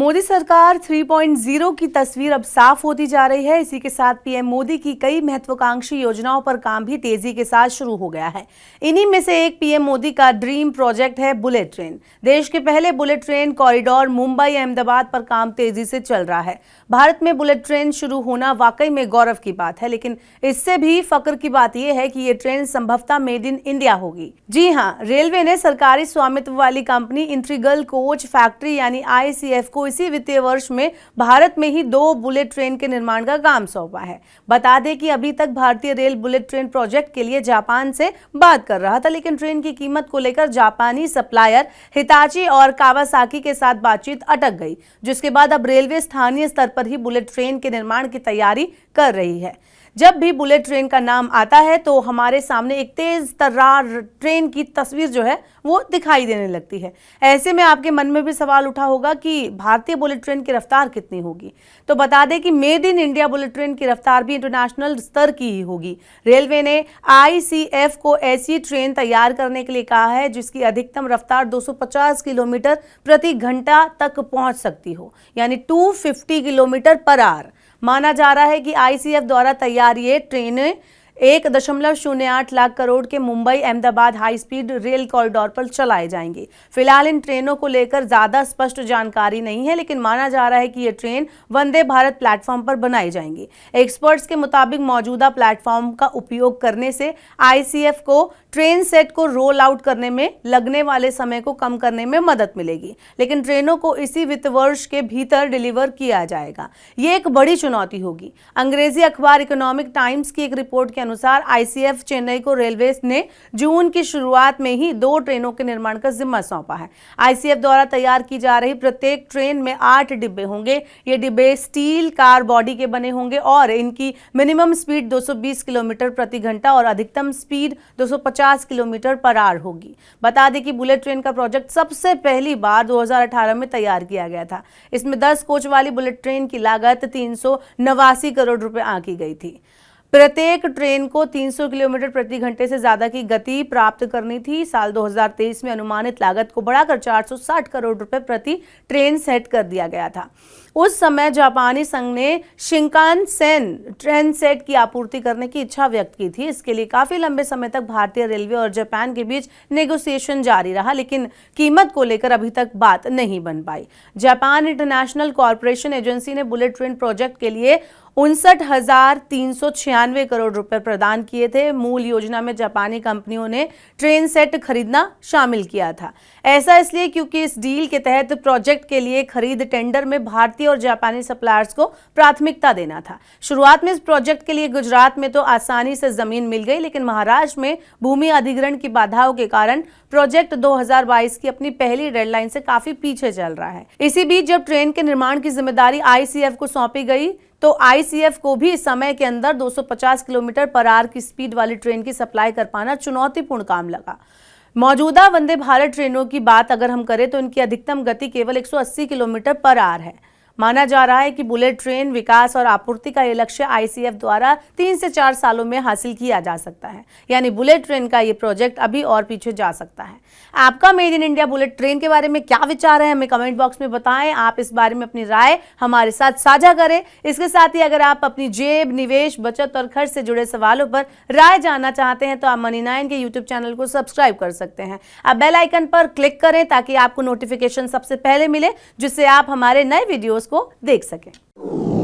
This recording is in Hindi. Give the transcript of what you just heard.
मोदी सरकार 3.0 की तस्वीर अब साफ होती जा रही है। इसी के साथ पीएम मोदी की कई महत्वाकांक्षी योजनाओं पर काम भी तेजी के साथ शुरू हो गया है। इन्हीं में से एक पीएम मोदी का ड्रीम प्रोजेक्ट है बुलेट ट्रेन। देश के पहले bullet train corridor Mumbai Ahmedabad पर काम तेजी से चल रहा है। भारत में बुलेट ट्रेन शुरू होना वाकई में गौरव की बात है, लेकिन इससे भी फक्र की बात यह है कि ये ट्रेन संभवतः मेड इन इंडिया होगी। जी हाँ, रेलवे ने सरकारी स्वामित्व वाली कंपनी इंटीग्रल कोच फैक्ट्री यानी ICF को इसी वित्तीय वर्ष में भारत में ही 2 बुलेट ट्रेन के निर्माण का काम सौंपा है। बता दें कि अभी तक भारतीय रेल बुलेट ट्रेन प्रोजेक्ट के लिए जापान से बात कर रहा था, लेकिन ट्रेन की कीमत को लेकर जापानी सप्लायर हिताची और कावासाकी के साथ बातचीत अटक गई, जिसके बाद अब रेलवे स्थानीय स्तर पर ही बुलेट ट्रेन के निर्माण की तैयारी कर रही है। जब भी बुलेट ट्रेन का नाम आता है तो हमारे सामने एक तेज तर्रार ट्रेन की तस्वीर जो है वो दिखाई देने लगती है। ऐसे में आपके मन में भी सवाल उठा होगा कि भारतीय बुलेट ट्रेन की रफ्तार कितनी होगी। तो बता दें कि made in India bullet train की रफ्तार भी इंटरनेशनल स्तर की ही होगी। रेलवे ने ICF को ऐसी ट्रेन तैयार करने के लिए कहा है जिसकी अधिकतम रफ्तार 250 किलोमीटर प्रति घंटा तक पहुंच सकती हो, यानी 250 किलोमीटर पर आवर। माना जा रहा है कि ICF द्वारा तैयार ये ट्रेनें 1.08 लाख करोड़ के Mumbai Ahmedabad high speed rail corridor पर चलाए जाएंगे। फिलहाल इन ट्रेनों को लेकर ज्यादा स्पष्ट जानकारी नहीं है, लेकिन माना जा रहा है कि ये ट्रेन वंदे भारत प्लेटफॉर्म पर बनाई जाएंगी। एक्सपर्ट्स के मुताबिक मौजूदा प्लेटफॉर्म का उपयोग करने से ICF को ट्रेन सेट को रोल आउट करने में लगने वाले समय को कम करने में मदद मिलेगी, लेकिन ट्रेनों को इसी वित्त वर्ष के भीतर डिलीवर किया जाएगा। ये एक बड़ी चुनौती होगी। अंग्रेजी अखबार इकोनॉमिक टाइम्स की एक रिपोर्ट के अनुसार ICF चेन्नई को रेलवे ने जून की शुरुआत में ही 2 ट्रेनों के निर्माण का जिम्मा सौंपा है। ICF द्वारा तैयार की जा रही प्रत्येक ट्रेन में 8 डिब्बे होंगे। ये डिब्बे स्टील कार बॉडी के बने होंगे और इनकी मिनिमम स्पीड 220 किलोमीटर प्रति घंटा और अधिकतम स्पीड 250 किलोमीटर पर आवर होगी। बता दें कि बुलेट ट्रेन का प्रोजेक्ट सबसे पहली बार 2018 में तैयार किया गया था। इसमें 10 कोच वाली बुलेट ट्रेन की लागत 389 करोड़ रुपए आंकी गई थी। प्रत्येक ट्रेन को 300 किलोमीटर प्रति घंटे से ज्यादा की गति प्राप्त करनी थी। साल 2023 में अनुमानित लागत को बढ़ाकर 460 करोड़ रुपए प्रति ट्रेन सेट कर दिया गया था। उस समय जापानी संघ ने शिंकानसेन ट्रेन सेट की आपूर्ति करने की इच्छा व्यक्त की थी। इसके लिए काफी लंबे समय तक भारतीय रेलवे और जापान के बीच नेगोशिएशन जारी रहा, लेकिन कीमत को लेकर अभी तक बात नहीं बन पाई। जापान इंटरनेशनल कॉर्पोरेशन एजेंसी ने बुलेट ट्रेन प्रोजेक्ट के लिए 59,396 करोड़ रुपए प्रदान किए थे। मूल योजना में जापानी कंपनियों ने ट्रेन सेट खरीदना शामिल किया था। ऐसा इसलिए क्योंकि इस डील के तहत प्रोजेक्ट के लिए खरीद टेंडर में भारतीय और जापानी सप्लायर्स को प्राथमिकता देना था। शुरुआत में इस प्रोजेक्ट के लिए गुजरात में तो आसानी से जमीन मिल गई, लेकिन महाराष्ट्र में भूमि अधिग्रहण की बाधाओं के कारण प्रोजेक्ट 2022 की अपनी पहली डेडलाइन से काफी पीछे चल रहा है। इसी बीच जब ट्रेन के निर्माण की जिम्मेदारी ICF को सौंपी गई तो ICF को भी समय के अंदर 250 किलोमीटर पर आवर की स्पीड वाली ट्रेन की सप्लाई कर पाना चुनौतीपूर्ण काम लगा। मौजूदा वंदे भारत ट्रेनों की बात अगर हम करें तो इनकी अधिकतम गति केवल 180 किलोमीटर पर आवर है। माना जा रहा है कि बुलेट ट्रेन विकास और आपूर्ति का ये लक्ष्य ICF द्वारा 3 से 4 सालों में हासिल किया जा सकता है, यानी बुलेट ट्रेन का ये प्रोजेक्ट अभी और पीछे जा सकता है। आपका made in India bullet train के बारे में क्या विचार है, हमें कमेंट बॉक्स में बताएं। आप इस बारे में अपनी राय हमारे साथ साझा करें। इसके साथ ही अगर आप अपनी जेब, निवेश, बचत और खर्च से जुड़े सवालों पर राय जानना चाहते हैं तो आप मनी9 के YouTube चैनल को सब्सक्राइब कर सकते हैं। आप बेल आइकन पर क्लिक करें ताकि आपको नोटिफिकेशन सबसे पहले मिले, जिससे आप हमारे नए वीडियोस को देख सकें।